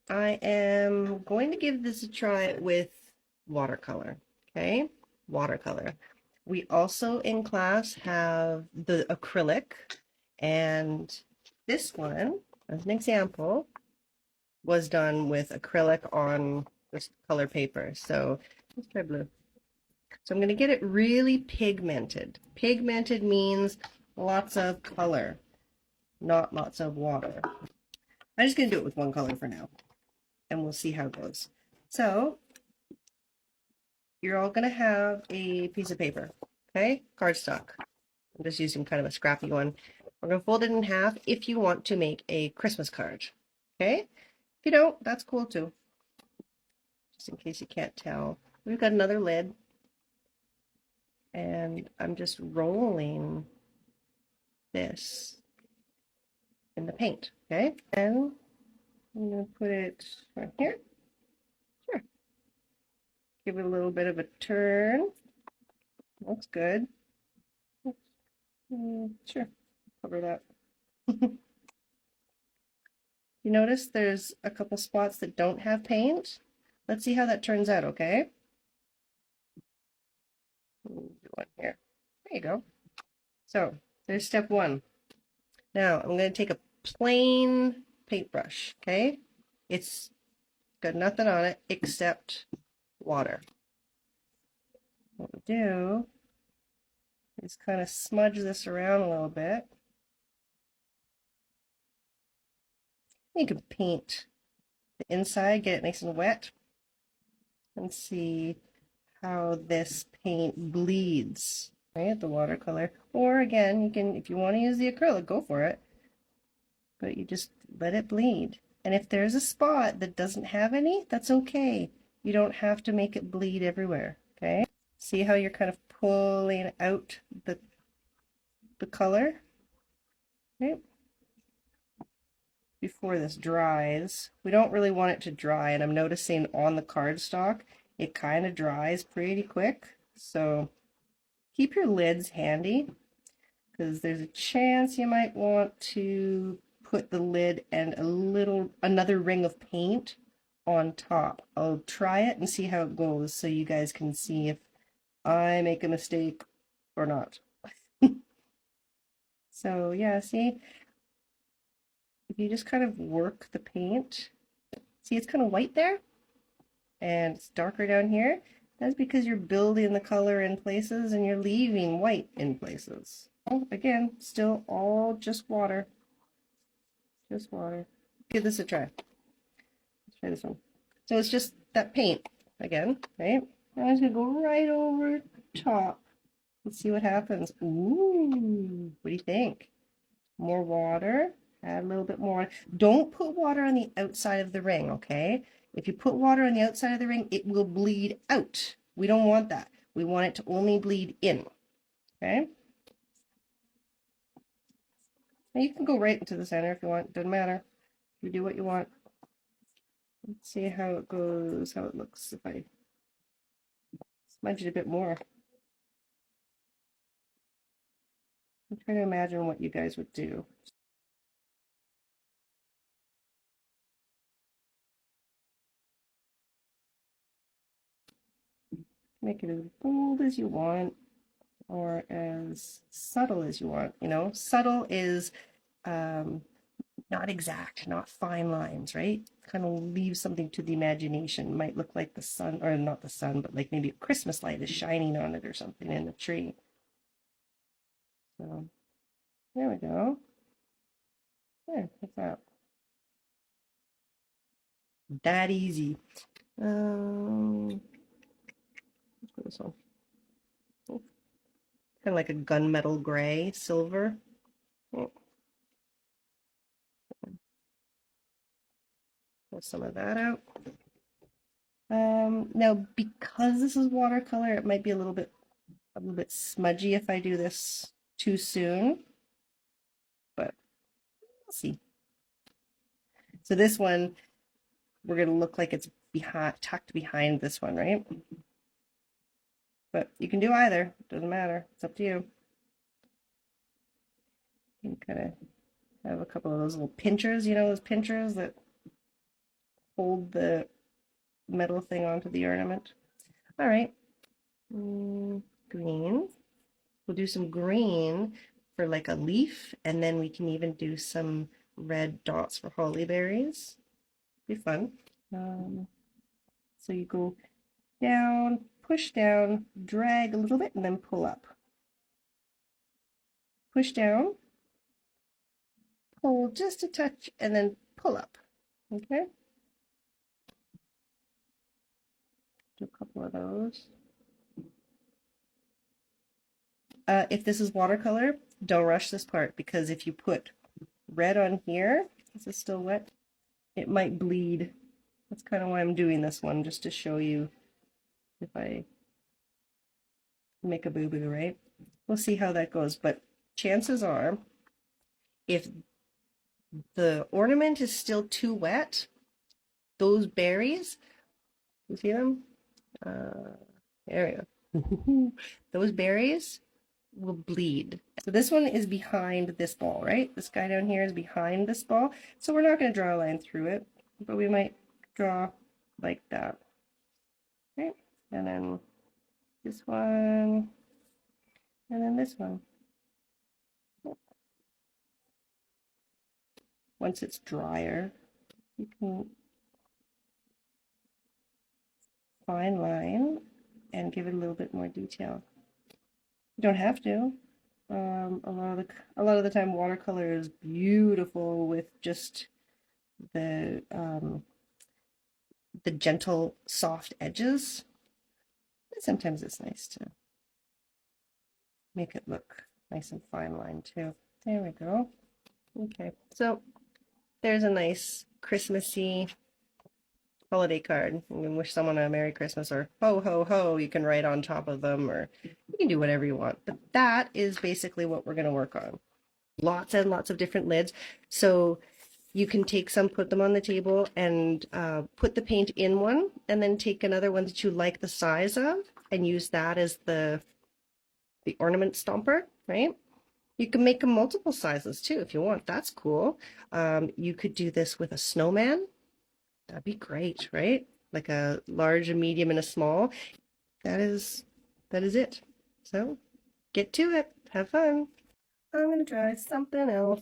I am going to give this a try with watercolor. Okay, watercolor. We also in class have the acrylic, and this one, as an example, was done with acrylic on this color paper. So let's try blue. So I'm going to get it really pigmented. Pigmented means lots of color, not lots of water. I'm just going to do it with one color for now, and we'll see how it goes. So you're all going to have a piece of paper, okay? Cardstock. I'm just using kind of a scrappy one. We're going to fold it in half if you want to make a Christmas card, okay? If you don't, that's cool too. Just in case you can't tell. We've got another lid, and I'm just rolling this in the paint, okay? And I'm going to put it right here. Sure. Give it a little bit of a turn. Looks good. Sure. Cover that. You notice there's a couple spots that don't have paint? Let's see how that turns out, okay? Do one here. There you go. So there's step one. Now I'm going to take a plain paintbrush, okay? It's got nothing on it except water. What we do is kind of smudge this around a little bit. You can paint the inside, get it nice and wet, and see how this paint bleeds, right? The watercolor. Or again, you can, if you want to use the acrylic, go for it. But you just let it bleed. And if there's a spot that doesn't have any, that's okay. You don't have to make it bleed everywhere, okay? See how you're kind of pulling out the color, right? Before this dries. We don't really want it to dry, and I'm noticing on the cardstock, it kind of dries pretty quick. So keep your lids handy, because there's a chance you might want to put the lid and another ring of paint on top. I'll try it and see how it goes so you guys can see if I make a mistake or not. So yeah, see, if you just kind of work the paint, see it's kind of white there and it's darker down here. That's because you're building the color in places and you're leaving white in places. Oh, again, still all just water. Just water. Give this a try. Let's try this one. So it's just that paint again, right? I'm just gonna go right over top and see what happens. Ooh, what do you think? More water. Add a little bit more. Don't put water on the outside of the ring, okay? If you put water on the outside of the ring, it will bleed out. We don't want that. We want it to only bleed in, okay? Now you can go right into the center if you want. Doesn't matter. You do what you want. Let's see how it goes, how it looks if I smudge it a bit more. I'm trying to imagine what you guys would do. Make it as bold as you want or as subtle as you want. You know, subtle is not exact, not fine lines, right? Kind of leave something to the imagination. It might look like the sun, or not the sun, but like maybe a Christmas light is shining on it or something in the tree. So there we go. There, what's that? That easy. Let's go this one. Oh, kind of like a gunmetal gray, silver. Oh, pull some of that out. Now because this is watercolor, it might be a little bit smudgy if I do this too soon, but we'll see. So this one, we're going to look like it's tucked behind this one, right? But you can do either. Doesn't matter. It's up to you. You can kind of have a couple of those little pinchers, you know, those pinchers that hold the metal thing onto the ornament. All right, green. We'll do some green for like a leaf, and then we can even do some red dots for holly berries. Be fun. So you go down, push down, drag a little bit, and then pull up. Push down, pull just a touch, and then pull up. Okay? Do a couple of those. If this is watercolor, don't rush this part, because if you put red on here, this is still wet, it might bleed. That's kind of why I'm doing this one, just to show you if I make a boo-boo, right? We'll see how that goes, but chances are, if the ornament is still too wet, those berries, you see them? There we go. Those berries will bleed. So this one is behind this ball, right? This guy down here is behind this ball. So we're not going to draw a line through it, but we might draw like that. Right? And then this one, and then this one. Once it's drier, you can fine line and give it a little bit more detail. You don't have to. A lot of the time, watercolor is beautiful with just the gentle, soft edges. But sometimes it's nice to make it look nice and fine line too. There we go. Okay, so there's a nice Christmassy holiday card. You can wish someone a Merry Christmas or ho ho ho, you can write on top of them, or you can do whatever you want. But that is basically what we're going to work on. Lots and lots of different lids. So you can take some, put them on the table, and put the paint in one, and then take another one that you like the size of and use that as the ornament stomper, right? You can make them multiple sizes too if you want. That's cool. You could do this with a snowman. That'd be great, right? Like a large, a medium, and a small. That is it. So get to it. Have fun. I'm going to try something else.